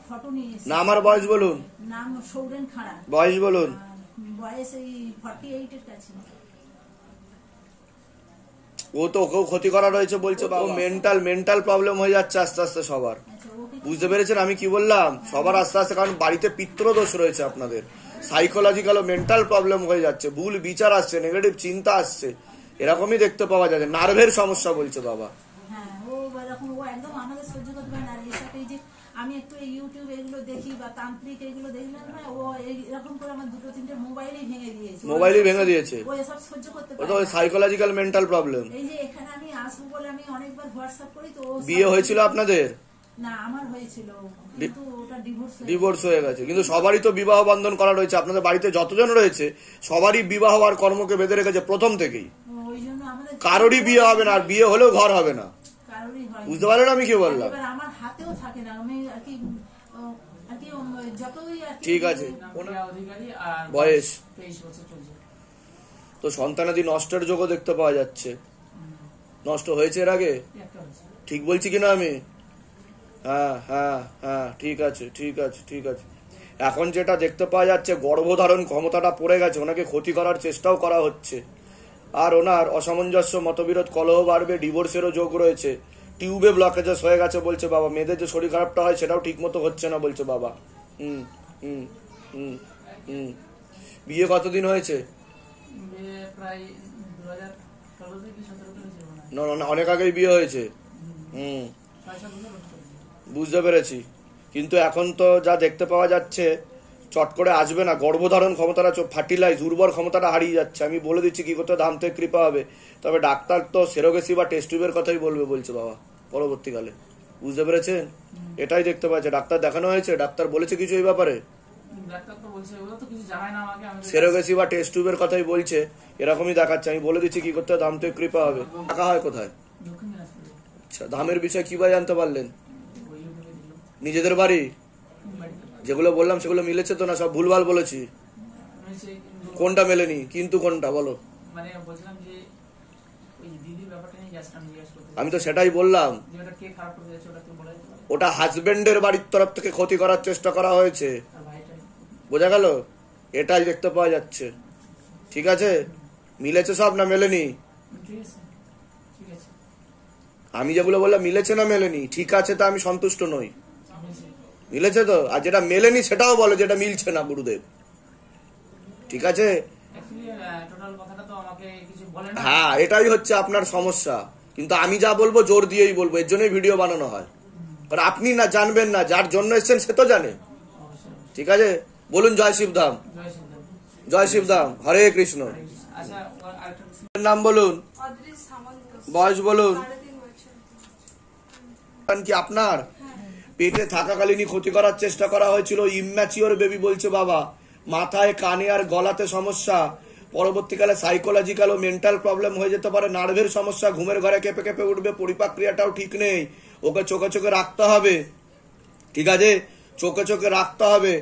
Photo নিয়ে এসেছি। না আমার বয়স বলুন। নাম সৌরেন খাড়া। বয়স বলুন। বয়স এই 48 এর কাছে। ও তো ওকেও ক্ষতি করা রয়েছে বলছে, বাবা মেন্টাল প্রবলেম হয়ে যাচ্ছে আস্তে আস্তে সবার। বুঝতে পেরেছেন আমি কি বললাম? সবার আস্তে আস্তে, কারণ বাড়িতে পিতৃদোষ রয়েছে আপনাদের, সাইকোলজিক্যাল ও মেন্টাল প্রবলেম হয়ে যাচ্ছে, ভুল বিচার আসছে, নেগেটিভ চিন্তা আসছে, এরকমই দেখতে পাওয়া যাচ্ছে। নার্ভের সমস্যা বলছে বাবা। হ্যাঁ, ও এরকম, ও একদম আমাদের সহ্য করতে পারে না। আর এর সাথে এই যে আমি একটু ইউটিউব এগুলো দেখি বা তান্ত্রিক এগুলো দেখলাম না, ও এরকম করে আমার 2-3টে মোবাইলই ভেঙে দিয়েছে। ও এসব সহ্য করতে পারে না। ওই সাইকোলজিক্যাল মেন্টাল প্রবলেম। এই যে এখানে আমি আসবো বলে আমি অনেকবার হোয়াটসঅ্যাপ করি, তো বিয়ে হয়েছিল আপনাদের? না, আমার হয়েছিল, কিন্তু ওটা ডিভোর্স হয়ে গেছে। কিন্তু সবারই তো বিবাহ বন্ধন করা রয়েছে, আপনাদের বাড়িতে যতজন রয়েছে সবারই বিবাহ আর কর্মকে বেঁধে রেখেছে প্রথম থেকেই। ওই জন্য আমাদের কারোরই বিয়ে হবে না, আর বিয়ে হলেও ঘর হবে না। বুঝতে পারলেন আমি কি বললাম? আমার হাতেও থাকে না, আমি আর কি যতই ঠিক আছে। বয়স তো সন্তানাদি নষ্টের যোগও দেখতে পাওয়া যাচ্ছে। নষ্ট হয়েছে এর আগে? ঠিক বলছি কিনা আমি? হ্যাঁ হ্যাঁ হ্যাঁ, ঠিক আছে ঠিক আছে ঠিক আছে। এখন যেটা দেখতে পাওয়া যাচ্ছে, গর্ভধারণ ক্ষমতাটা পড়ে গেছে, ওনাকে ক্ষতি করার চেষ্টাও করা হচ্ছে। আর ওনার অসামঞ্জস্য, মতবিরোধ, কলহ বাড়বে, ডিভোর্সেরও যোগ রয়েছে, টিউবে ব্লকেজেস হয়ে গেছে বলছে বাবা। মেয়েদের যে শরীর খারাপটা হয় সেটাও ঠিক মতো হচ্ছে না বলছে বাবা। হুম হুম হুম হুম। বিয়ে কতদিন হয়েছে? না অনেক আগেই বিয়ে হয়েছে। হুম, বুঝতে পেরেছি। কিন্তু এখন তো যা দেখতে পাওয়া যাচ্ছে চট করে আসবে না, গর্ভধারণ ক্ষমতাটা ফার্টিলাইজ, উর্বর ক্ষমতাটা হারিয়ে যাচ্ছে। আমি বলে দিচ্ছি কি করতে, ধাম থেকে কৃপা হবে। তবে ডাক্তার তো সেরোগেসি বা টেস্ট টিউবের কথাই বলবে বলছে বাবা পরবর্তীকালে। বুঝতে পেরেছেন? এটাই দেখতে পাচ্ছে। ডাক্তার দেখানো হয়েছে? ডাক্তার বলেছে কিছু এই ব্যাপারে? সেরোগেসি বা টেস্ট টিউবের কথাই বলছে, এরকমই দেখাচ্ছে। আমি বলে দিচ্ছি কি করতে, ধাম থেকে কৃপা হবে। টাকা হয় কোথায়? আচ্ছা, ধামের বিষয় কিভাবে জানতে পারলেন? নিজেদের বাড়ি যেগুলো বললাম সেগুলো মিলেছে তো না? সব ভুলভাল বলেছি? কোনটা মেলেনি? কিন্তু কোনটা বলো? আমি তো সেটাই বললাম, ওটা হাজবেন্ডের বাড়ির তরফ থেকে ক্ষতি করার চেষ্টা করা হয়েছে। বোঝা গেল? এটাই দেখতে পাওয়া যাচ্ছে। ঠিক আছে, মিলেছে সব না মেলেনি? আমি যেগুলো বললাম মিলেছে না মেলেনি? ঠিক আছে, তা আমি সন্তুষ্ট নই। মিলেছে তো? আর যেটা মেলেনি সেটাও বলো যেটা মিলছে না গুরুদেব। ঠিক আছে? হ্যাঁ, এটাই হচ্ছে আপনার সমস্যা। কিন্তু আমি যা বলবো জোর দিয়েই বলবো, এর জন্যই ভিডিও বানানো হয়। কারণ আপনি না জানবেন না, যার জন্য এসছেন সে তো জানে। ঠিক আছে, বলুন জয় শিবধাম। জয় শিবধাম। হরে কৃষ্ণ। নাম বলুন, বয়স বলুন। কি আপনার পেটে থাকাকালীনই ক্ষতি করার চেষ্টা করা হয়েছিল? ইম্যাচিওর বেবি বলছে বাবা। মাথায়, কানে আর গলাতে সমস্যা, পরবর্তীকালে সাইকোলজিক্যাল ও মেন্টাল প্রবলেম হয়ে যেতে পারে। নার্ভের সমস্যা, ঘুমের ঘরে কেঁপে কেঁপে উঠবে, পরিপাক ক্রিয়াটাও ঠিক নেই। ওকে চোখে চোখে রাখতে হবে। ঠিক আছে, চোখে চোখে রাখতে হবে,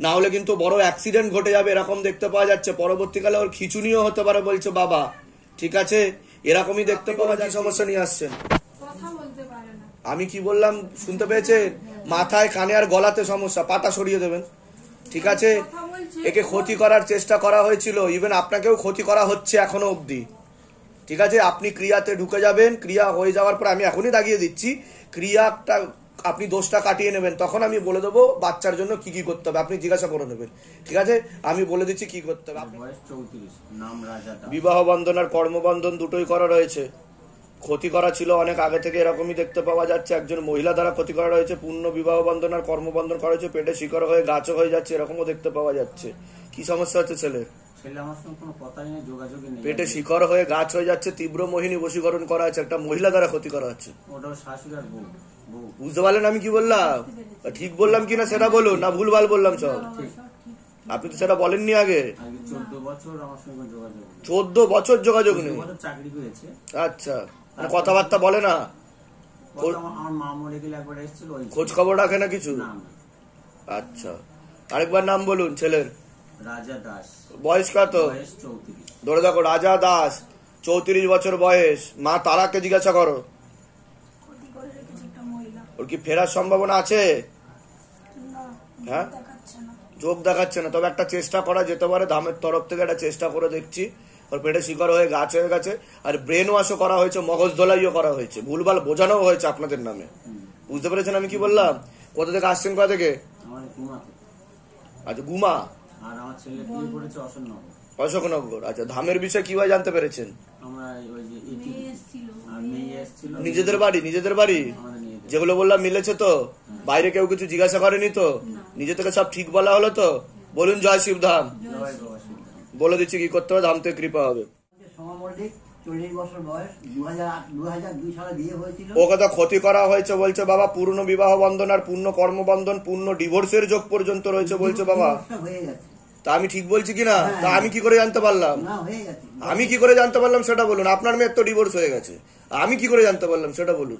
না হলে কিন্তু বড় অ্যাক্সিডেন্ট ঘটে যাবে, এরকম দেখতে পাওয়া যাচ্ছে। পরবর্তীকালে ওর খিচুনিও হতে পারে বলছে বাবা। ঠিক আছে, এরকমই দেখতে পাওয়া যায়। সমস্যা নিয়ে আসছেন। আমি কি বললাম শুনতে পেয়েছেন? মাথায়, কানে আর গলাতে সমস্যা, পাটা সরিয়ে দেবেন। ঠিক আছে, একে ক্ষতি করার চেষ্টা করা হয়েছিল, ইভেন আপনাকেও ক্ষতি করা হচ্ছে এখনো অবধি। ঠিক আছে, আপনি ক্রিয়াতে ঢুকে যাবেন, ক্রিয়া হয়ে যাওয়ার পর আমি এখনই দাগিয়ে দিচ্ছি, ক্রিয়াটা আপনি দোষটা কাটিয়ে নেবেন, তখন আমি বলে দেবো বাচ্চার জন্য কি কি করতে হবে, আপনি জিজ্ঞাসা করে নেবেন। ঠিক আছে, আমি বলে দিচ্ছি কি করতে হবে। বিবাহ বন্ধন আর কর্মবন্ধন দুটোই করা রয়েছে। ক্ষতি করা ছিল অনেক আগে থেকে, এরকমই দেখতে পাওয়া যাচ্ছে। একজন মহিলা দ্বারা ক্ষতি করা রয়েছে, পূর্ণ বিবাহ বন্ধন আর কর্মবন্ধন করা হয়েছে, পেটে শিকড় হয়ে গাছও হয়ে যাচ্ছে, এরকমও দেখতে পাওয়া যাচ্ছে। কি সমস্যা হচ্ছে ছেলের? পেটে শিকড় হয়ে গাছ হয়ে যাচ্ছে, তীব্র মোহিনী বশীকরণ করা আছে, একটা মহিলা দ্বারা ক্ষতি করা হচ্ছে। বুঝতে পারলেন আমি কি বললাম? ঠিক বললাম কিনা সেটা বলুন, না ভুলভাল বললাম সব? আপনি তো সেটা বলেননি আগে। 14 বছর যোগাযোগ নেই? আচ্ছা, কথাবার্তা বলে না? খোঁজ খবর রাখে না কিছু? আচ্ছা, আরেকবার নাম বলুন ছেলের। রাজা দাস। বয়স কত? ধরে দেখো, রাজা দাস, 34 বছর বয়স। মা তারাকে জিজ্ঞাসা করো, ওর কি ফেরার সম্ভাবনা আছে? হ্যাঁ, যোগ দেখাচ্ছে না, তবে একটা চেষ্টা করা যেতে পারে। ধামের তরফ থেকে একটা চেষ্টা করে দেখছি। ওর পেটে শিকড় হয়ে গাছ হয়ে গেছে, আর ব্রেন ওয়াশও করা হয়েছে, মগজ ধোলাইও করা হয়েছে, ভুলভাল বোঝানো হয়েছে আপনাদের নামে। বুঝতে পেরেছেন আমি কি বললাম? কোথা থেকে আসছেন, কোথা থেকে? আচ্ছা, গুমা। আর আমার ছেলে বিয়ে করেছে অশোকনগর। অশোকনগর, আচ্ছা। ধামের বিষয়ে কিভাবে জানতে পেরেছেন? আমরা ওই যে মেয়ে এসেছিল। আর মেয়ে এসেছিল। নিজেদের বাড়ি? নিজেদের বাড়ি আমাদের নিজেদের। যেগুলো বললাম মিলেছে তো? বাইরে কেউ কিছু জিজ্ঞাসা করেনি তো? নিজে থেকে সব ঠিক বলা হলো তো? বলুন জয় শিবধাম। জয় বাবা শিবধাম। বলে দিচ্ছি কি করতে হবে, ধাম থেকে কৃপা হবে। সোমা মল্লিক, 40 বছর বয়স, 2002 সালে বিয়ে হয়েছিল। ও কথা ক্ষতি করা হয়েছে বলছে বাবা, পূর্ণ বিবাহ বন্ধন আর পূর্ণ কর্মবন্ধন, পূর্ণ ডিভোর্সের যোগ পর্যন্ত রয়েছে বলছে বাবা। ডিভোর্সটা হয়ে গেছে। তা আমি ঠিক বলছি কিনা? তা আমি কি করে জানতে পারলাম? না, হয়ে গেছে। আমি কি করে জানতে পারলাম সেটা বলুন। আপনার মেয়ের তো ডিভোর্স হয়ে গেছে, আমি কি করে জানতে পারলাম সেটা বলুন।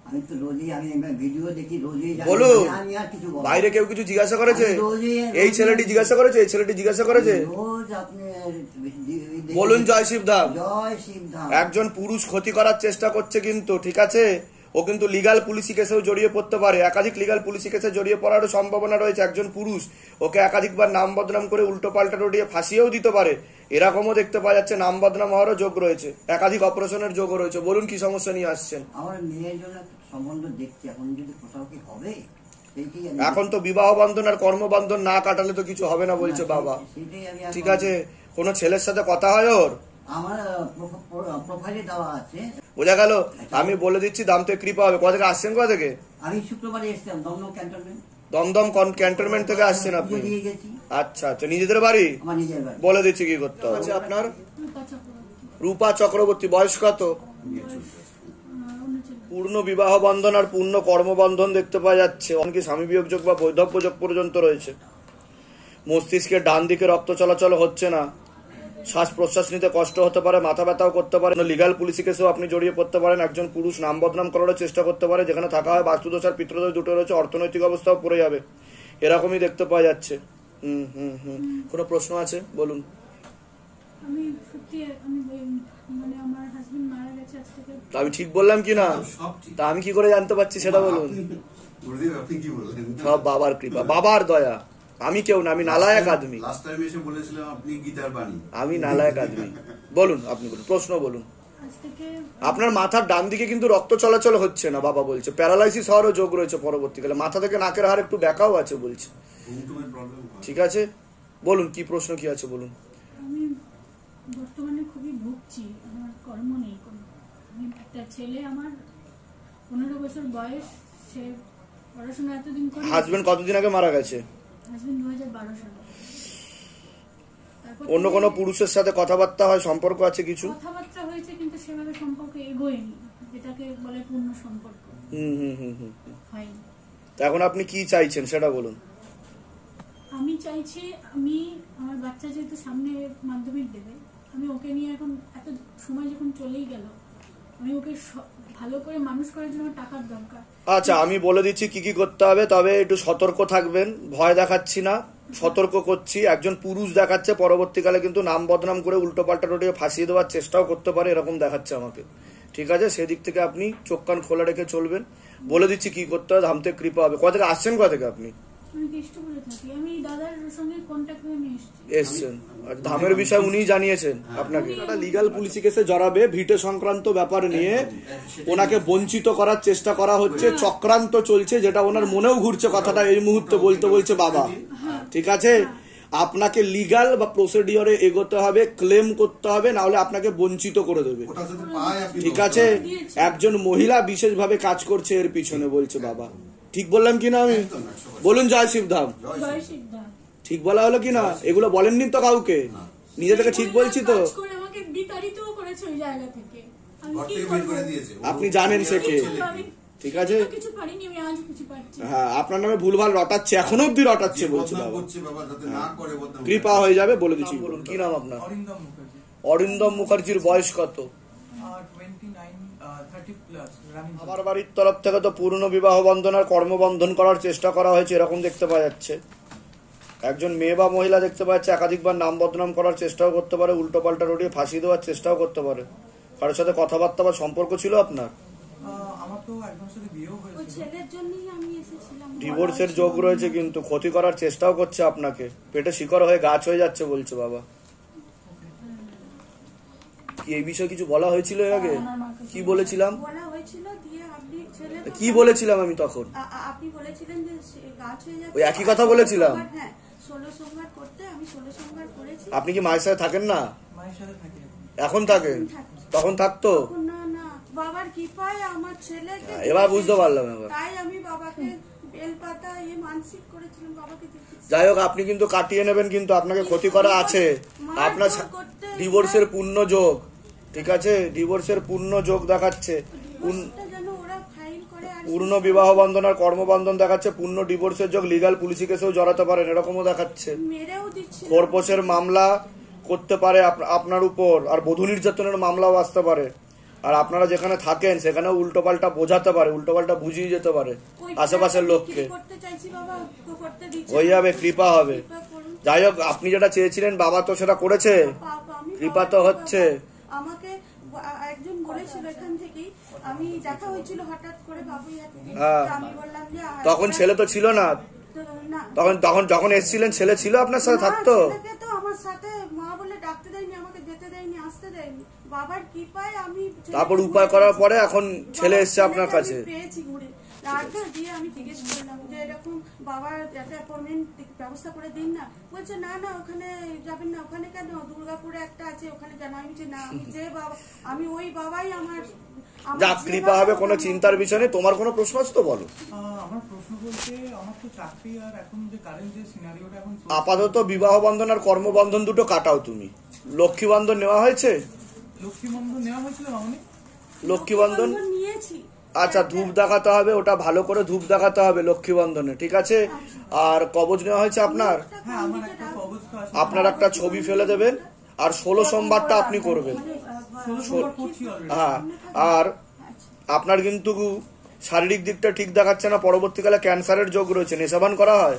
আমি তো রোজই ভিডিও দেখি, রোজই জানি। বলুন। আমি আর কিছু বলবো না। বাইরে কেউ কিছু জিজ্ঞাসা করেছে? আমি রোজই- এই ছেলেটি জিজ্ঞাসা করেছে, এই ছেলেটি জিজ্ঞাসা করেছে? রোজ আপনি বলুন জয় শিবধাম। জয় শিবধাম। একজন পুরুষ ক্ষতি করার চেষ্টা করছে কিন্তু, ঠিক আছে? ও কিন্তু লিগাল পুলিশি কেসেও জড়িয়ে পড়তে পারে, একাধিক লিগাল পুলিশি কেসে জড়িয়ে পড়ারও সম্ভাবনা রয়েছে। একজন পুরুষ ওকে একাধিকবার নাম বদনাম করে উল্টো পাল্টা রটিয়ে ফাঁসিয়েও দিতে পারে, এরকমও দেখতে পাওয়া যাচ্ছে। নাম বদনাম হওয়ারও যোগ রয়েছে, একাধিক অপারেশনের যোগও রয়েছে। বলুন কি সমস্যা নিয়ে আসছেন? আমার মেয়ের জন্য একটা সম্বন্ধ দেখছি, এখন যদি কোথাও কি হবে সেইটাই আমি- এখন তো বিবাহ বন্ধন আর কর্মবন্ধন না কাটালে তো কিছু হবে না বলছে বাবা। সেইটাই আমি এখন- ঠিক আছে, কোন ছেলের সাথে কথা হয় ওর? আমার প্রোফাইলে দেওয়া আছে। বোঝা গেল? আমি বলে দিচ্ছি দাম থেকে কৃপা হবে। কোথা থেকে আসছেন, কোথা থেকে? আমি শুক্রবারে এসেছিলাম দমদম ক্যান্টনমেন্ট। দমদম ক্যান্টনমেন্ট থেকে আসছেন আপনি? দিয়ে গেছি আচ্ছা আচ্ছা, নিজেদের বাড়ি? আমার নিজের বাড়ি। বলে দিচ্ছি কি করতে হবে। আচ্ছা, আপনার? রূপা চক্রবর্তী। রূপা চক্রবর্তী, বয়স কত? 39। পূর্ণ বিবাহ বন্ধন আর পূর্ণ কর্মবন্ধন দেখতে পাওয়া যাচ্ছে। অনেকে স্বামী বিয়োগ যোগ বা বৈধব্য যোগ পর্যন্ত রয়েছে। মস্তিষ্কের ডান দিকে রক্ত চলাচল হচ্ছে না, শ্বাস প্রশ্বাস নিতে কষ্ট হতে পারে, মাথা ব্যথাও করতে পারে। লিগাল পুলিশি কেসেও আপনি জড়িয়ে পড়তে পারেন। একজন পুরুষ নাম বদনাম করার চেষ্টা করতে পারে, যেখানে থাকা হয় বাস্তুদোষ আর পিতৃদোষ দুটো রয়েছে। অর্থনৈতিক অবস্থাও পড়ে যাবে, এরকমই দেখতে পাওয়া যাচ্ছে। কোনো প্রশ্ন আছে? বলুন। আমি সত্যি মানে আমার হাজবেন্ড মারা গেছে আজ থেকে। তা আমি ঠিক বললাম কি না? সব ঠিক। তা আমি কি করে জানতে পারছি সেটা বলুন। গুরুদেব আপনি কি বললেন? সব বাবার কৃপা, বাবার দয়া। আমি কেউ না, আমি নালায়ক আদমি। লাস্ট টাইম এসে বলেছিলাম আপনি গীতার বাণী। আমি নালায়ক আদমি। বলুন, আপনি বলুন, প্রশ্ন বলুন। আজ থেকে আপনার মাথার ডান দিকে কিন্তু রক্ত চলাচল হচ্ছে না বাবা বলছে, প্যারালাইসিস হওয়ারও যোগ রয়েছে পরবর্তীকালে। মাথা থেকে নাকের হাড় একটু ব্যাকাও আছে বলছে। ঘুমটুমের প্রবলেম ঠিক আছে, বলুন কি প্রশ্ন কি আছে বলুন। আমি বর্তমানে খুবই ভুগছি, আমার কর্ম নেই কোনো। আমি একটা ছেলে, আমার 15 বছর বয়স, সে পড়াশোনা এতদিন করে। হাজবেন্ড কতদিন আগে মারা গেছে? হাজবেন্ড 2012 সালে। তারপর অন্য কোনো পুরুষের সাথে কথাবার্তা হয়, সম্পর্ক আছে কিছু? কথাবার্তা হয়েছে, কিন্তু সেভাবে সম্পর্ক এগোয়নি, যেটাকে বলে পূর্ণ সম্পর্ক হয়নি। তা এখন আপনি কি চাইছেন সেটা বলুন। আমি চাইছি, আমি আমার বাচ্চা যেহেতু সামনে মাধ্যমিক দেবে, আমি ওকে নিয়ে এখন এত সময় যখন চলেই গেল, আমি ওকে ভালো করে মানুষ করার জন্য টাকার দরকার। আচ্ছা, আমি বলে দিচ্ছি কি কি করতে হবে, তবে একটু সতর্ক থাকবেন। ভয় দেখাচ্ছি না, সতর্ক করছি। একজন পুরুষ দেখাচ্ছে, পরবর্তীকালে কিন্তু নাম বদনাম করে উল্টো পাল্টা রটিয়ে ফাঁসিয়ে দেওয়ার চেষ্টাও করতে পারে, এরকম দেখাচ্ছে আমাকে। ঠিক আছে, সেদিক থেকে আপনি চোখ কান খোলা রেখে চলবেন। বলে দিচ্ছি কি করতে হবে, ধাম থেকে কৃপা হবে। কোথা থেকে আসছেন, কোথা থেকে আপনি আমি কেষ্টপুরে থাকি, আমি দাদার সঙ্গে কন্ট্যাক্ট হয়ে নিয়ে এসেছি। এসছেন? আর ধামের বিষয় উনি জানিয়েছেন আপনাকে? একটা লিগাল পুলিশি কেসে জড়াবে, ভিটে সংক্রান্ত ব্যাপার নিয়ে ওনাকে বঞ্চিত করার চেষ্টা করা হচ্ছে, চক্রান্ত চলছে, যেটা ওনার মনেও ঘুরছে কথাটা এই মুহূর্তে বলতে বলছে বাবা। ঠিক আছে, আপনাকে লিগাল বা প্রসিডিওরে এগোতে হবে, ক্লেম করতে হবে, না হলে আপনাকে বঞ্চিত করে দেবে। ওটা যদি পায় আপনি ঠিক আছে, একজন মহিলা বিশেষভাবে কাজ করছে এর পিছনে বলছে বাবা। ঠিক বললাম কিনা আমি? একদম 100%। বলুন জয় শিবধাম। জয় সিদ্ধার্থ। ঠিক বলা হলো কিনা? এগুলো বলেননি তো কাউকে? নিজে থেকে ঠিক বলছি তো? কাজ করে আমাকে বিতাড়িতও করেছে ওই জায়গা থেকে। আমি ঘর কি থেকে বের করব? করে দিয়েছে। আপনি জানেন সে কে? আমি ঠিক আছে, কিছু পারিনি, আমি আজ কিছু পারছি। হ্যাঁ, আপনার নামে ভুলভাল রটাচ্ছে, এখনো অব্দি রটাচ্ছে বলছে বদনাম বাবা। করছে বাবা, যাতে না করে বদনাম। কৃপা হয়ে যাবে, বলে দিচ্ছি। বলুন কি নাম আপনার? অরিন্দম মুখার্জি। অরিন্দম মুখার্জির বয়স কত? 29, 30 প্লাস রানিং। আমার বাড়ির তরফ থেকে তো পূর্ণ বিবাহ বন্ধন আর কর্মবন্ধন করার চেষ্টা করা হয়েছে, এরকম দেখতে পাওয়া যাচ্ছে। একজন মেয়ে বা মহিলা দেখতে পাচ্ছে, একাধিকবার নাম বদনাম করার চেষ্টাও করতে পারে, উল্টো পাল্টা রটিয়ে ফাঁসি দেওয়ার চেষ্টাও করতে পারে। কারোর সাথে কথাবার্তা বা সম্পর্ক ছিল আপনার? আমার তো একজনের সাথে বিয়েও ওই হয়েছিল। ছেলের জন্যই আমি এসেছিলাম। ডিভোর্সের যোগ রয়েছে, কিন্তু ক্ষতি করার চেষ্টাও করছে আপনাকে, পেটে শিকড় হয়ে গাছ হয়ে যাচ্ছে বলছে বাবা। কি এই বিষয়ে কিছু বলা হয়েছিল এর আগে? কি বলেছিলাম? বলা হয়েছিল, দিয়ে আপনি ছেলে তো- কি বলেছিলাম আমি তখন? আপনি বলেছিলেন যে গাছ হয়ে যাচ্ছে। ওই একই কথা বলেছিলাম। হ্যাঁ, 16 সোমবার করতে আমি 16 সোমবার করেছি। আপনি কি মায়ের সাথে থাকেন না? মায়ের সাথে থাকি এখন। এখন থাকেন? তখন থাকতো? না না, বাবার কৃপায় আমার ছেলেকে এবার বুঝতে পারলাম এবার। তাই আমি বাবাকে বেলপাতা মানসিক করেছিলাম বাবাকে দিতে। যাই হোক, আপনি কিন্তু কাটিয়ে নেবেন, কিন্তু আপনাকে ক্ষতি করা আছে। আপনার ডিভোর্সের পূর্ণ যোগ, ঠিক আছে, ডিভোর্সের পূর্ণ যোগ দেখাচ্ছে, ডিভোর্সটা যেন ওরা ফাইল করে আর পূর্ণ বিবাহ বন্ধন আর কর্মবন্ধন দেখাচ্ছে, পূর্ণ ডিভোর্সের যোগ, লিগাল পুলিশি কেসেও জড়াতে পারেন এরকমও দেখাচ্ছে। মেরেও দিচ্ছে। খোরপোশের মামলা করতে পারে আপনার উপর, আর বধূ নির্যাতনের মামলাও আসতে পারে। আর আপনারা যেখানে থাকেন সেখানে উল্টোপাল্টা বোঝাতে পারে, উল্টোপাল্টা বুঝিয়ে যেতে পারে আশেপাশের লোককে। করতে চাইছি বাবা, করতে দিচ্ছে। হয়ে যাবে, কৃপা হবে। কৃপা করুন। যাই হোক, আপনি যেটা চেয়েছিলেন বাবা তো সেটা করেছে, বাবা, আমি কৃপা তো হচ্ছে। আমাকে একজন বলেছিল এখান থেকেই, আমি দেখা হয়েছিল হঠাৎ করে বাবুইয়াতে। হ্যাঁ। আমি বললাম যে তখন ছেলে তো ছিল না, না, তখন তখন যখন এসেছিলেন ছেলে ছিল আপনার সাথে, থাকতো? না, ছেলেকে তো আমার সাথে মা বলে ডাকতে দেয়নি, আমাকে যেতে দেয়নি, আসতে দেয়নি। বাবার কৃপায় আমি তারপর উপায় করার পরে এখন ছেলে এসছে আপনার ছেলেকে কাছে। আমি পেয়েছি ঘুরে। তারপর দিয়ে আমি জিজ্ঞেস করলাম যে এরকম বাবার একটা অ্যাপয়েন্টমেন্ট ব্যবস্থা করে দিন না। বলছে না না, ওখানে যাবেন না। ওখানে কেন? দুর্গাপুরে একটা আছে, ওখানে জানা। আমি বলছি না, আমি যে বাবা, আমি ওই বাবাই আমার যাক, কৃপা হবে, কোনো চিন্তার বিষয় নেই। তোমার কোনো প্রশ্ন আছে তো বলো। আমার প্রশ্ন বলতে, আমার তো চাকরি আর এখন যে কারেন্ট যে সিনারিওটা এখন চলছে, আপাতত বিবাহ বন্ধন আর কর্মবন্ধন দুটো কাটাও তুমি। লক্ষ্মী বন্ধন নেওয়া হয়েছে? লক্ষ্মী বন্ধন নেওয়া হয়েছিল মামনি। লক্ষ্মী বন্ধন নিয়েছি। আচ্ছা, ধূপ দেখাতে হবে, ওটা ভালো করে ধূপ দেখাতে হবে লক্ষ্মী বন্ধনে, ঠিক আছে। আর কবজ নেওয়া হয়েছে আপনার? হ্যাঁ, আমার একটা অবস্থা আছে। আপনার একটা ছবি ফেলে দেবেন, আর 16 সোমবারটা আপনি করবেন। 16 সোমবার করছি already। হ্যাঁ, আর আপনার কিন্তু শারীরিক দিকটা ঠিক দেখাচ্ছে না, পরবর্তীকালে ক্যান্সারের যোগ রয়েছে। নেশাবান করা হয়?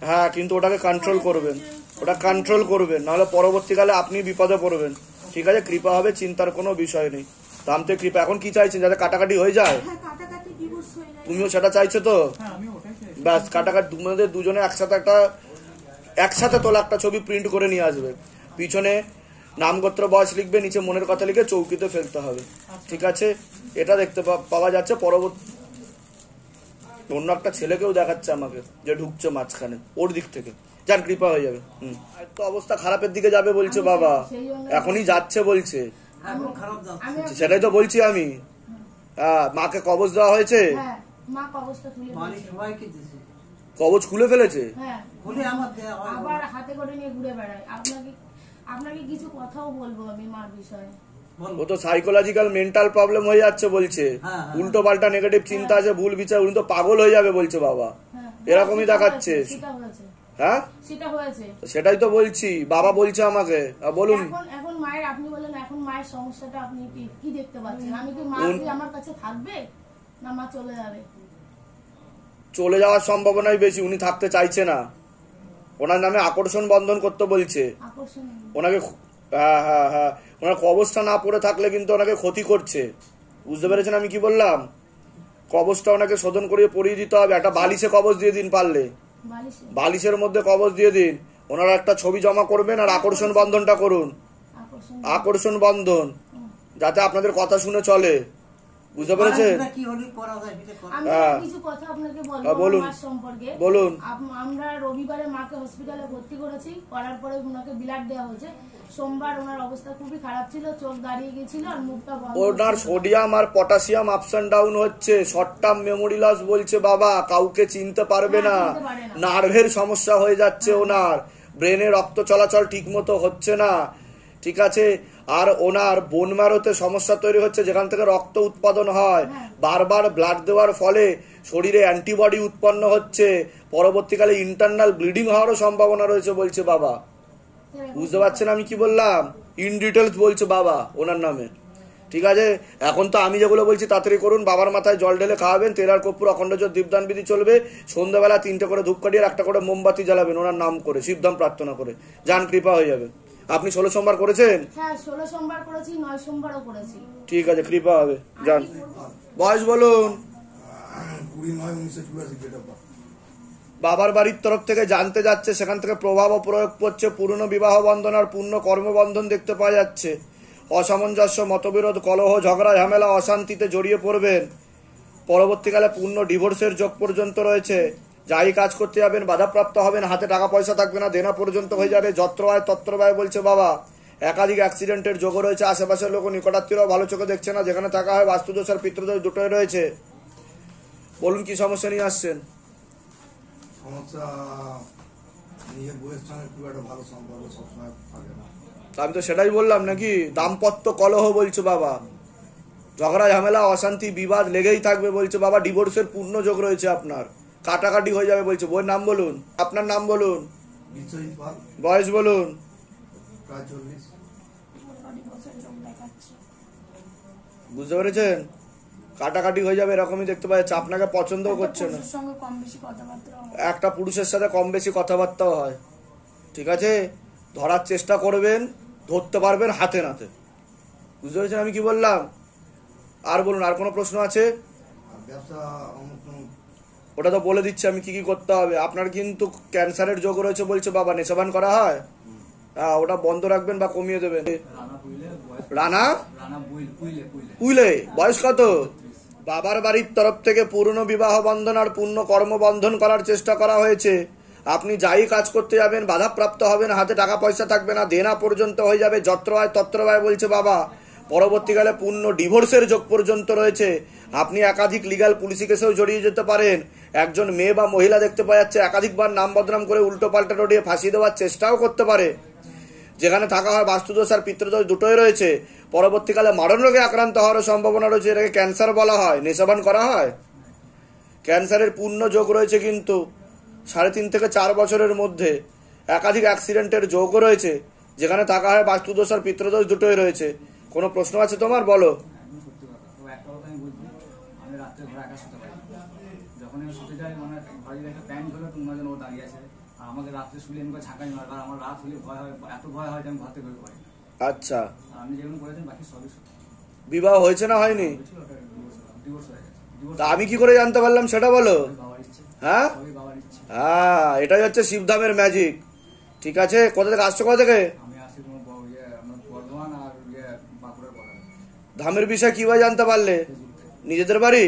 হ্যাঁ, কিন্তু ওটাকে কন্ট্রোল করবেন, ওটা কন্ট্রোল করবেন, নাহলে পরবর্তীকালে আপনি বিপদে পড়বেন, ঠিক আছে। কৃপা হবে, চিন্তার কোনো বিষয় নেই। তামতে কৃপা। এখন কি চাইছেন? যাতে কাটাকাটি হয়ে যায়? হ্যাঁ, কাটাকাটি ডিভোর্স হয়ে যায়। তুমিও সেটা চাইছো তো? হ্যাঁ, আমি ওটাই চাইছি। ব্যাস, কাটাকাটি তোমাদের দুজনে একসাথে তোলা একটা ছবি প্রিন্ট করে নিয়ে আসবে। পিছনে নামগোত্র বয়স লিখবে, নিচে মনের কথা লিখে চৌকিতে ফেলতে হবে, ঠিক আছে। এটা দেখতে পাওয়া যাচ্ছে। পরবর্তী অন্য একটা ছেলেকেও দেখাচ্ছে আমাকে, যে ঢুকছে মাঝখানে, ওর দিক থেকে। যার কৃপা হয়ে যাবে। তো অবস্থা খারাপের দিকে যাবে বলছে বাবা, এখনই যাচ্ছে বলছে। এখন খারাপ যাচ্ছে। সেটাই তো বলছি আমি। হ্যাঁ, মাকে কবজ দেওয়া হয়েছে? হ্যাঁ, মা কবজটা তুলে বাড়ির দিয়েছে। সবাইকে দিছে। কবজ খুলে ফেলেছে? হ্যাঁ, বলে আমার দেয়া হয় না। আবার হাতে করে নিয়ে ঘুরে বেড়ায়। আপনাকে কিছু কথাও বলবো আমি মার বিষয়ে। বল। ও তো সাইকোলজিক্যাল মেন্টাল প্রবলেম হয়ে যাচ্ছে বলছে, হ্যাঁ। উল্টো পাল্টা নেগেটিভ চিন্তা আছে, ভুল বিচার, উনি তো পাগল হয়ে যাবে বলছে বাবা। হ্যাঁ, এরকমই দেখাচ্ছে। সেটা হয়েছে, হ্যাঁ, সেটা হয়েছে। সেটাই তো বলছি, বাবা বলছে আমাকে। বলুন। এখন মায়ের, আপনি বলেন এখন মায়ের সমস্যাটা আপনি কি দেখতে পাচ্ছেন? আমি কি মা কি আমার কাছে থাকবে, না মা চলে যাবে? চলে যাওয়ার সম্ভাবনাই বেশি, উনি থাকতে চাইছে না। ওনার নামে আকর্ষণ বন্ধন করতে বলছে আকর্ষণ। ওনাকে। হ্যাঁ হ্যাঁ হ্যাঁ, ওনার কবজটা না পড়ে থাকলে কিন্তু ওনাকে ক্ষতি করছে, বুঝতে পেরেছেন আমি কি বললাম? কবজটা ওনাকে শোধন করিয়ে পরিয়ে দিতে হবে। একটা বালিশে কবজ দিয়ে দিন পারলে, বালিশের মধ্যে কবজ দিয়ে দিন। ওনারা একটা ছবি জমা করবেন, আর আকর্ষণ বন্ধনটা করুন, আকর্ষণ বন্ধন, যাতে আপনাদের কথা শুনে চলে, বুঝতে পেরেছেন? কি হলে করা যায় সেটা করা। আমি কিছু কথা আপনাকে বলুন। মার সম্পর্কে বলুন। আমরা রবিবারে মাকে হসপিটালে ভর্তি করেছি, করার পরে ওনাকে ব্লাড দেওয়া হয়েছে। সোমবার ওনার অবস্থা খুবই খারাপ ছিল, চোখ দাঁড়িয়ে গেছিল আর মুখটা বন্ধ। ওনার সোডিয়াম আর পটাশিয়াম আপস এন্ড ডাউন হচ্ছে, শর্ট টার্ম মেমোরি লস বলছে বাবা, কাউকে চিনতে পারবে না, নার্ভের সমস্যা হয়ে যাচ্ছে ওনার, ব্রেনে রক্ত চলাচল ঠিক মতো হচ্ছে না, ঠিক আছে। আর ওনার বোন ম্যারোতে সমস্যা তৈরি হচ্ছে, যেখান থেকে রক্ত উৎপাদন হয়, বারবার ব্লাড দেওয়ার ফলে শরীরে অ্যান্টিবডি উৎপন্ন হচ্ছে, পরবর্তীকালে ইন্টারনাল ব্লিডিং হওয়ারও সম্ভাবনা রয়েছে বলছে বাবা। বুঝতে পারছেন আমি কি বললাম? ইন ডিটেলস বলছে বাবা ওনার নামে, ঠিক আছে। এখন তো আমি যেগুলো বলছি তাড়াতাড়ি করুন। বাবার মাথায় জল ঢেলে খাওয়াবেন, তেল আর কর্পূর অখণ্ড জ্যোৎ দীপদান বিধি চলবে। সন্ধ্যাবেলা 3টে করে ধূপকাঠি আর 1টা করে মোমবাতি জ্বালাবেন ওনার নাম করে, শিবধাম প্রার্থনা করে, যান কৃপা হয়ে যাবে। আপনি 16 সোমবার করেছেন? হ্যাঁ, 16 সোমবার করেছি, 9 সোমবারও করেছি। ঠিক আছে, কৃপা হবে, যান। বয়স বলুন। 29/1982 ডেট অফ বার্থ। বাবার বাড়ির তরফ থেকে জানতে যাচ্ছে, সেখান থেকে প্রভাব ও প্রয়োগ করছে, পূর্ণ বিবাহ বন্ধন আর পূর্ণ কর্মবন্ধন দেখতে পাওয়া যাচ্ছে। অসামঞ্জস্য, মতবিরোধ, কলহ, ঝগড়া, ঝামেলা, অশান্তিতে জড়িয়ে পড়বেন। পরবর্তীকালে পূর্ণ ডিভোর্সের যোগ পর্যন্ত রয়েছে। যাই কাজ করতে যাবেন বাধাপ্রাপ্ত হবেন, হাতে টাকা পয়সা থাকবে না, দেনা পর্যন্ত হয়ে যাবে। যত্র আয় তত্র ব্যয় বলছে বাবা। একাধিক অ্যাক্সিডেন্টের যোগও রয়েছে। আশেপাশের লোক নিকটাত্মীয়রাও ভালো চোখে দেখছে না। যেখানে থাকা হয় বাস্তুদোষ আর পিতৃদোষ দুটোই রয়েছে। বলুন কি সমস্যা নিয়ে আসছেন? সমস্যা নিজের বউয়ের সঙ্গে খুব একটা ভালো সম্পর্ক সবসময় থাকে না। আমি তো সেটাই বললাম নাকি, দাম্পত্য কলহ বলছে বাবা, ঝগড়া ঝামেলা অশান্তি বিবাদ লেগেই থাকবে বলছে বাবা। ডিভোর্সের পূর্ণ যোগ রয়েছে আপনার, কাটাকাটি হয়ে যাবে বলছে। বইয়ের নাম বলুন, আপনার নাম বলুন, বিশ্বজিৎ পাল, বয়স বলুন। প্রায় 40। বুঝতে পেরেছেন? কাটাকাটি হয়ে যাবে এরকমই দেখতে পাচ্ছে। আপনাকে পছন্দও করছে না। একটা পুরুষের সাথে কম বেশি কথাবার্তাও হয়। ঠিক আছে, ধরার চেষ্টা করবেন, ধরতে পারবেন হাতে নাতে। বুঝতে পেরেছেন আমি কি বললাম? আর বলুন, আর কোনো প্রশ্ন আছে? আর ব্যবসা ওটা তো বলে দিচ্ছি আমি কি কি করতে হবে। আপনার কিন্তু ক্যান্সারের যোগ রয়েছে বলছে বাবা। নেশাবান করা হয়? হ্যাঁ, ওটা বন্ধ রাখবেন বা কমিয়ে দেবেন। রানা পুইলে, বয়স কত? বাবার বাড়ির তরফ থেকে পূর্ণ বিবাহ বন্ধন আর পূর্ণ কর্মবন্ধন করার চেষ্টা করা হয়েছে। আপনি যাই কাজ করতে যাবেন বাধাপ্রাপ্ত হবেন, হাতে টাকা পয়সা থাকবে না, দেনা পর্যন্ত হয়ে যাবে। যত্র আয় তত্র ব্যয় বলছে বাবা। পরবর্তীকালে পূর্ণ ডিভোর্সের যোগ পর্যন্ত রয়েছে। আপনি একাধিক লিগ্যাল পুলিশি কেসেও জড়িয়ে যেতে পারেন। একজন মেয়ে বা মহিলা দেখতে পাওয়া যাচ্ছে একাধিকবার নাম বদনাম করে উল্টো পাল্টা রটিয়ে ফাঁসি দেওয়ার চেষ্টাও করতে পারে। যেখানে থাকা হয় বাস্তুদোষ আর পিতৃদোষ দুটোই রয়েছে। পরবর্তীকালে মারণ রোগে আক্রান্ত হওয়ার সম্ভাবনা রয়েছে। এটাকে ক্যান্সার বলা হয়। নেশাবান করা হয়? ক্যান্সারের পূর্ণ যোগ রয়েছে কিন্তু 3.5 থেকে 4 বছরের মধ্যে। একাধিক অ্যাক্সিডেন্টের যোগও রয়েছে। যেখানে থাকা হয় বাস্তুদোষ আর পিতৃদোষ দুটোই রয়েছে। কোনো প্রশ্ন আছে তোমার? বলো। একটা কথা আমি বলছি, আমি রাত্রে ঘরে একা শুতে পারি। যখন আমি শুতে যাই মানে ঘরে একটা প্যান্ট হলো তোমার জন্য ও দাঁড়িয়ে আছে, আর আমাকে রাত্রে শুলে এমনি ছাঁকাই মারবে। আর আমার রাত হলে ভয় হয়, এত ভয় হয় যে আমি ঘর থেকে বেরোতে পারি না। আচ্ছা, আর আমি যেগুলো করেছেন বাকি সবই সত্যি। বিবাহ হয়েছে না হয়নি? ডিভোর্স হয়ে গেছে। তা আমি কি করে জানতে পারলাম সেটা বলো। বাবার ইচ্ছে, হ্যাঁ সবই বাবার ইচ্ছে। হ্যাঁ, এটাই হচ্ছে শিবধামের ম্যাজিক। ঠিক আছে, কোথা থেকে আসছো? কোথা থেকে? আমি আসি তোমার বর্ধমান আর বাঁকুড়ার বর্ডার। ধামের বিষয় কিভাবে জানতে পারলে? নিজেদের বাড়ি?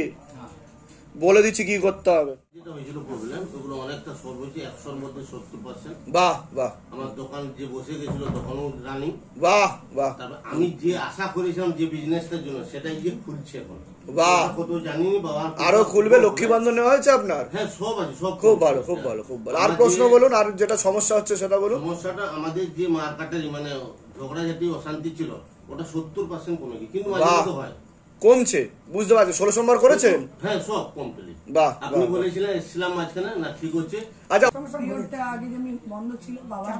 বলে দিচ্ছি কি করতে হবে। যেটা হয়েছিল প্রবলেম, ওগুলো অনেকটা সলভ হয়েছে। 100-র মধ্যে 70%। বাহ বাহ। আমার দোকান যে বসে গেছিল তখনও রানিং। বাহ বাহ। তারপর আমি যে আশা করেছিলাম যে বিজনেসটার জন্য সেটাই যে খুলছে এখন। বাহ, কত জানিনি বাবা। আরো খুলবে? লক্ষ্মী বন্ধন নেওয়া হয়েছে আপনার? হ্যাঁ, সব আছে, সব খুব ভালো, খুব ভালো, খুব ভালো। আর প্রশ্ন বলুন, আর যেটা সমস্যা হচ্ছে সেটা বলুন। সমস্যাটা আমাদের যে মার্কেটের মানে ঝগড়াঝাটি অশান্তি ছিল ওটা 70% কমে গেছে, কিন্তু মাঝে মধ্যে হয়। কমছে, বুঝতে পারছি। 16 সোমবার করেছেন? হ্যাঁ, সব কমপ্লিট। বাহ, আপনি বলেছিলেন এসেছিলাম মাঝখানে, না ঠিক হচ্ছে। আচ্ছা, পিরিয়ডটা আগে যেমন বন্ধ ছিল, বাবার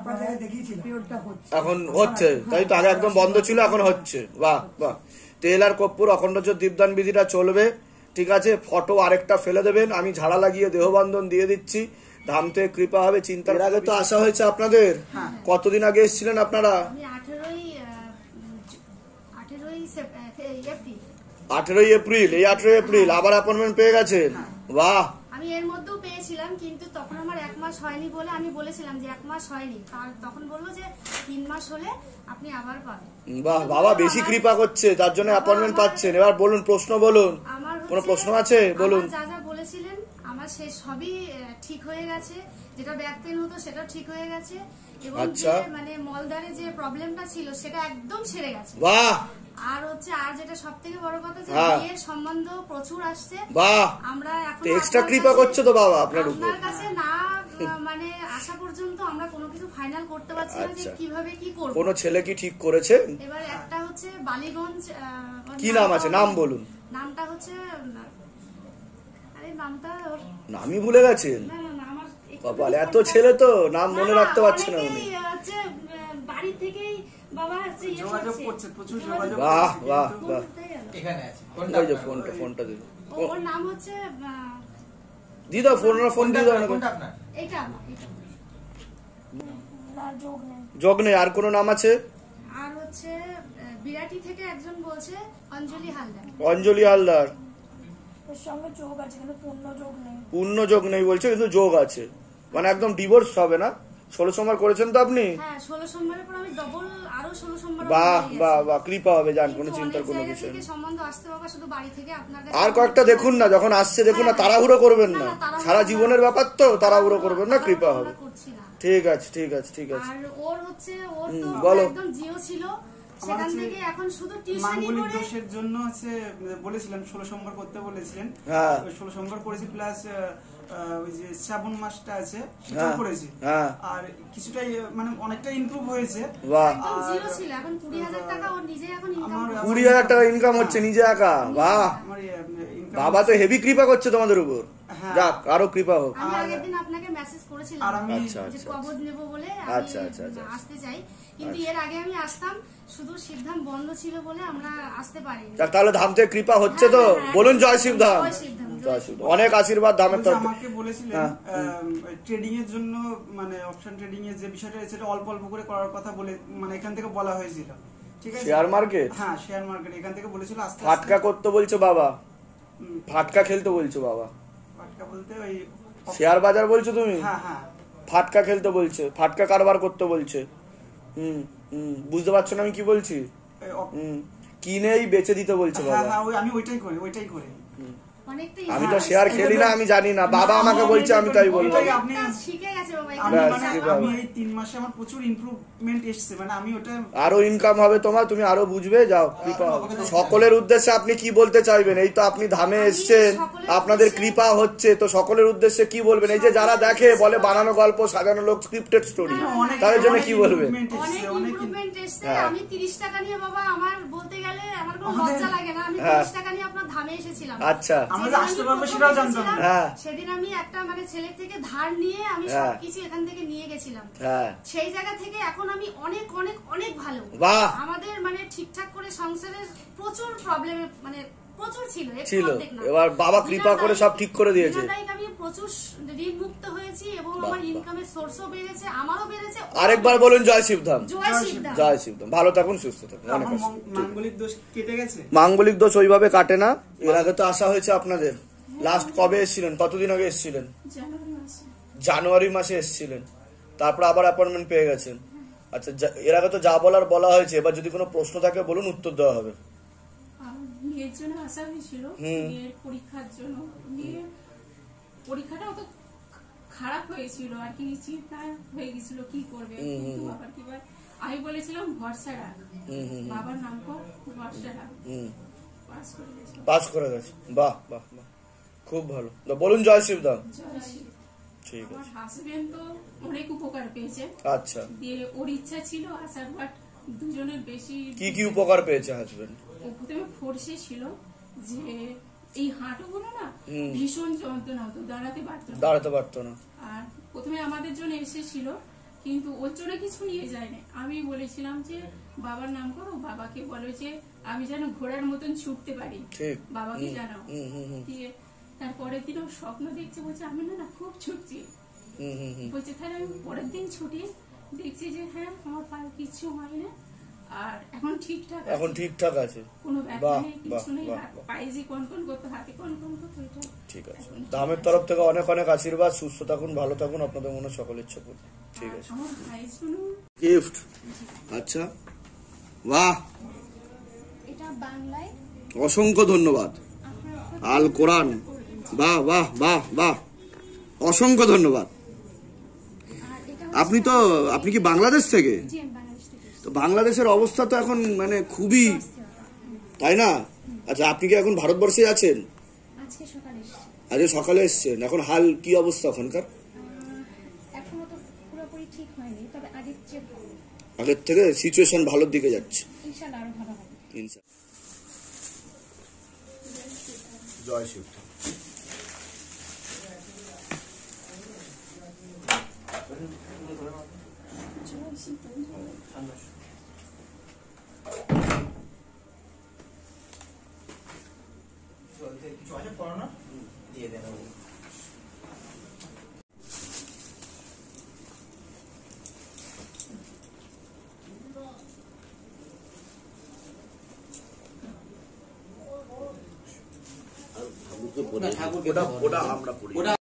পিরিয়ডটা হচ্ছে, এখন হচ্ছে, তাই তো? আগে একদম বন্ধ ছিল, এখন হচ্ছে। বাহ বাহ। তেল আর কর্পূর অখণ্ড দীপদান বিধিটা চলবে। ঠিক আছে, ফটো আরেকটা ফেলে দেবেন, আমি ঝাড়া লাগিয়ে দেহবন্ধন দিয়ে দিচ্ছি। ধাম থেকে কৃপা হবে। চিন্তার আগে তো আসা হয়েছে আপনাদের। কতদিন আগে এসেছিলেন আপনারা? 18 এপ্রিল। এই 18 এপ্রিল আবার অ্যাপয়েন্টমেন্ট পেয়ে গেছেন? বাহ। আমি এর মধ্যেও পেয়েছিলাম, কিন্তু তখন আমার 1 মাস হয়নি বলে আমি বলেছিলাম যে 1 মাস হয়নি। তখন বললো যে 3 মাস হলে আপনি আবার পাবেন। বাহ, বাবা বেশি কৃপা করছে, তার জন্য অ্যাপয়েন্টমেন্ট পাচ্ছেন। এবার বলুন, প্রশ্ন বলুন। কোনো প্রশ্ন আছে? বলুন। যা যা বলেছিলেন আমার সে সবই ঠিক হয়ে গেছে। যেটা ব্যাক পেইন হতো সেটাও ঠিক হয়ে গেছে, এবং যে মানে মলদারে যে প্রবলেমটা ছিল সেটা একদম সেরে গেছে। বাহ। আর হচ্ছে, আর যেটা সবথেকে বড় কথা, যে বিয়ের সম্বন্ধ প্রচুর আসছে। বাহ, আমরা এখন এক্সট্রা কৃপা করছে তো বাবা আপনার উপর। আপনার কাছে না মানে আসা পর্যন্ত আমরা কোনো কিছু ফাইনাল করতে পারছি না যে কিভাবে কি করব। কোন ছেলে কি ঠিক করেছেন? এবার একটা হচ্ছে বালিগঞ্জ। কি নাম আছে? নাম বলুন। নামটা হচ্ছে, আরে নামটা নামই ভুলে গেছেন? না না, আমার বাবা এত ছেলে তো নাম মনে রাখতে পারছে না উনি। হচ্ছে বাড়ি থেকেই বাবা হচ্ছে যোগাযোগ করছে, প্রচুর যোগাযোগ। বাহ বাহ বাহ। এখানে আছে ওই যে ফোনটা দিন। ওর নাম হচ্ছে দিয়ে দাও, ফোন দিয়ে দাও না। কোনটা আপনার? এটা যোগ নেই। আর কোন নাম আছে? আর হচ্ছে বিরাটি থেকে একজন বলছে অঞ্জলি হালদার। অঞ্জলি হালদার। এর সঙ্গে যোগ আছে কিন্তু পূর্ণ যোগ নেই। পূর্ণ যোগ নেই বলছে, কিন্তু যোগ আছে, মানে একদম ডিভোর্স হবে না। 16 সোমবার করেছেন তো আপনি? হ্যাঁ 16 সোমবারের পর আমি ডবল আরো 16 সোমবার। বাহ বাহ বাহ, কৃপা হবে, জান কোনো চিন্তার কোনো বিষয় নেই। সম্বন্ধ আসতে বাবা শুধু বাড়ি থেকে আপনার কাছে। আর কয়েকটা দেখুন না, যখন আসছে দেখুন না, তাড়াহুড়ো করবেন না, সারা জীবনের ব্যাপার তো, তাড়াহুড়ো করবেন না, কৃপা হবে। ঠিক আছে ঠিক আছে ঠিক আছে। আর ওর হচ্ছে ওর তো বলো। একদম জিও ছিল, সেখান থেকে এখন শুধু টিউশনি মাঙ্গলিক করে। দোষের জন্য হচ্ছে বলেছিলেন 16 সোমবার করতে বলেছিলেন, হ্যাঁ 16 সোমবার করেছি, প্লাস ওই যে শ্রাবণ মাসটা আছে সেটা করেছি, আর কিছুটাই মানে অনেকটা ইমপ্রুভ হয়েছে। একদম জিরো ছিল, এখন 20,000 টাকা ওর নিজে এখন ইনকাম। 20,000 টাকা ইনকাম হচ্ছে নিজে একা, বাহ। বাবা তো হেভি কৃপা করছে তোমাদের উপর, যাক আরো কৃপা হোক। আমি আগের দিন আপনাকে মেসেজ করেছিলাম যে কবজ নেব বলে আমি আসতে চাই, কিন্তু এর আগে আমি আসতাম, শুধু শিবধাম বন্ধ ছিল বলে আমরা আসতে পারিনি। তাহলে ধাম থেকে কৃপা হচ্ছে তো, বলুন জয় শিবধাম। অনেক আশীর্বাদ ধামের তরফ। আমাকে বলেছিলেন ট্রেডিং এর জন্য, মানে অপশন ট্রেডিং এর যে বিষয়টা সেটা অল্প অল্প করে করার কথা বলে, মানে এখান থেকে বলা হয়েছিল, ঠিক আছে? শেয়ার মার্কেট, হ্যাঁ শেয়ার মার্কেট এখান থেকে বলেছিল আস্তে ফাটকা করতে বলছো বাবা, ফাটকা খেলতে বলছো বাবা। ফাটকা বলতে ওই শেয়ার বাজার বলছো তুমি? হ্যাঁ হ্যাঁ, ফাটকা খেলতে বলছে, ফাটকা কারবার করতে বলছে। বুঝতে পারছো না আমি কি বলছি? কিনেই বেচে দিতে বলছে বাবা। হ্যাঁ আমি ওইটাই করি। আমি তো শেয়ার খেলি না, আমি জানি না, বাবা আমাকে বলছে আমি তাই বলবো। আমি এই 3 মাসে আমার প্রচুর ইমপ্রুভমেন্ট এসেছে, মানে আমি ওটা আরো ইনকাম হবে তোমার, তুমি আরো বুঝবে, যাও কৃপা হবে। সকলের উদ্দেশ্যে আপনি কি বলতে চাইবেন? এই তো আপনি ধামে এসছেন, আপনাদের কৃপা হচ্ছে, তো সকলের উদ্দেশ্যে কি বলবেন? এই যে যারা দেখে বলে বানানো গল্প, সাজানো লোক, স্ক্রিপ্টেড স্টোরি, তাদের জন্য কি বলবেন? অনেক ইমপ্রুভমেন্ট এসেছে। আমি 30 টাকা নিয়ে বাবা, আমার বলতে গেলে আমার কোনো লজ্জা লাগে না, আমি 30 টাকা নিয়ে আপনার ধামে এসেছিলাম। আচ্ছা, সেদিন আমি একটা মানে ছেলে থেকে ধার নিয়ে আমি সবকিছু এখান থেকে নিয়ে গেছিলাম, সেই জায়গা থেকে এখন আমি অনেক অনেক অনেক ভালো। আমাদের মানে ঠিকঠাক করে সংসারের প্রচুর প্রবলেম মানে প্রচুর ছিল, এবার বাবা কৃপা করে সব ঠিক করে দিয়েছে। আমি প্রচুর ঋণ মুক্ত হয়েছি এবং আমার ইনকামের সোর্সও বেড়েছে, আমারও বেড়েছে। আরেকবার বলুন জয় শিবধাম। জয় শিবধাম। ভালো থাকুন, সুস্থ থাকুন। মাঙ্গলিক দোষ কেটে গেছে? মাঙ্গলিক দোষ ওইভাবে কাটে না। এর আগে তো আসা হয়েছে আপনাদের, লাস্ট কবে এসেছিলেন? কতদিন আগে এসেছিলেন? জানুয়ারি মাসে এসেছিলেন, তারপর আবার অ্যাপয়েন্টমেন্ট পেয়ে গেছেন। আচ্ছা, এর আগে তো যা বলার বলা হয়েছে, এবার যদি কোনো প্রশ্ন থাকে বলুন, উত্তর দেওয়া হবে। বিয়ের জন্য আসা হয়েছিল, বিয়ের পরীক্ষার জন্য। বিয়ের পরীক্ষাটা অত খারাপ হয়েছিল আর কি, চিন্তা হয়ে গেছিল কি করবে, কিন্তু আবার কি আমি বলেছিলাম ভরসা রাখ, বাবার নাম কর, ভরসা রাখ, পাস করে গেছে। বাহ বাহ বাহ, খুব ভালো। বলুন জয় শিবধাম। ঠিক আছে। আমার হাজবেন্ড তো অনেক উপকার পেয়েছে। আচ্ছা, দিয়ে ওর ইচ্ছা ছিল আসার, বাট দুজনের বেশি। কি উপকার পেয়েছে হাজবেন্ড? ও প্রথমে ফোর্সে ছিল যে এই হাঁটুগুলো না ভীষণ যন্ত্রণা হতো, দাঁড়াতে পারতো না। আর প্রথমে আমাদের জন্য এসেছিল, কিন্তু ওর জন্য কিছু নিয়ে যায় না। আমি বলেছিলাম যে বাবার নাম করো, বাবাকে বলো যে আমি যেন ঘোড়ার মতন ছুটতে পারি, বাবাকে জানাও। দিয়ে তারপরের দিন ওর স্বপ্ন দেখছে, বলছে আমি না খুব ছুটছি। বলছে তাহলে আমি পরের দিন ছুটি, দেখছি যে হ্যাঁ আমার পায়ে কিচ্ছু হয় না, আর এখন ঠিকঠাক আছে, কোনো ব্যথা নেই, কিছু নেই। পায়ে যে কনকন করতে, হাতে কনকন করতে, ঠিক আছে। ধামের তরফ থেকে অনেক অনেক আশীর্বাদ, সুস্থ থাকুন, ভালো থাকুন, আপনাদের মনে সকল ইচ্ছা পূর্ণ। ঠিক আছে। গিফট, আচ্ছা, বাহ, এটা বাংলায়। অসংখ্য ধন্যবাদ। আল কোরআন, বাহ বাহ বাহ বাহ, অসংখ্য ধন্যবাদ। আপনি কি বাংলাদেশ থেকে? তো বাংলাদেশের অবস্থা তো এখন মানে খুবই, তাই না? আচ্ছা, আপনি কি এখন ভারতবর্ষে আছেন? আজকে সকালে এসছেন। এখন হাল কি অবস্থা ওখানকার? এখনো তো পুরোপুরি ঠিক হয়নি, তবে আগের থেকে সিচুয়েশন ভালোর দিকে যাচ্ছে, ইনশাআল্লাহ আরো ভালো হবে। ইনশাআল্লাহ। জয় শিব। কিছু আছে পড়ানো দিয়ে দেন। ওটা আমরা পড়ি।